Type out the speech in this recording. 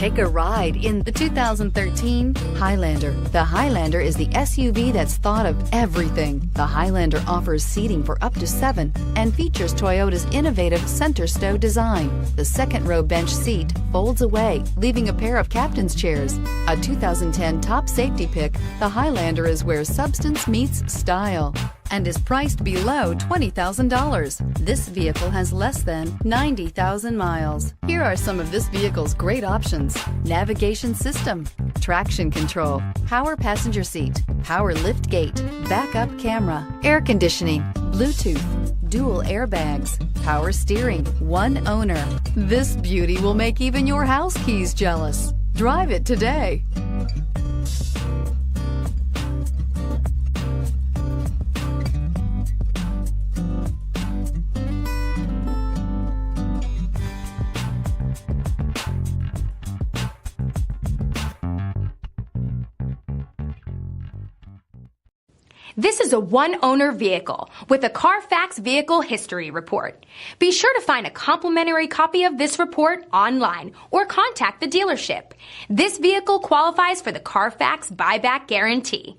Take a ride in the 2013 Highlander. The Highlander is the SUV that's thought of everything. The Highlander offers seating for up to 7 and features Toyota's innovative center stow design. The second row bench seat folds away, leaving a pair of captain's chairs. A 2010 top safety pick, the Highlander is where substance meets style and is priced below $20,000. This vehicle has less than 90,000 miles. Here are some of this vehicle's great options: navigation system, traction control, power passenger seat, power liftgate, backup camera, air conditioning, Bluetooth, dual airbags, power steering, one owner. This beauty will make even your house keys jealous. Drive it today. This is a one-owner vehicle with a CARFAX Vehicle History Report. Be sure to find a complimentary copy of this report online or contact the dealership. This vehicle qualifies for the CARFAX Buyback Guarantee.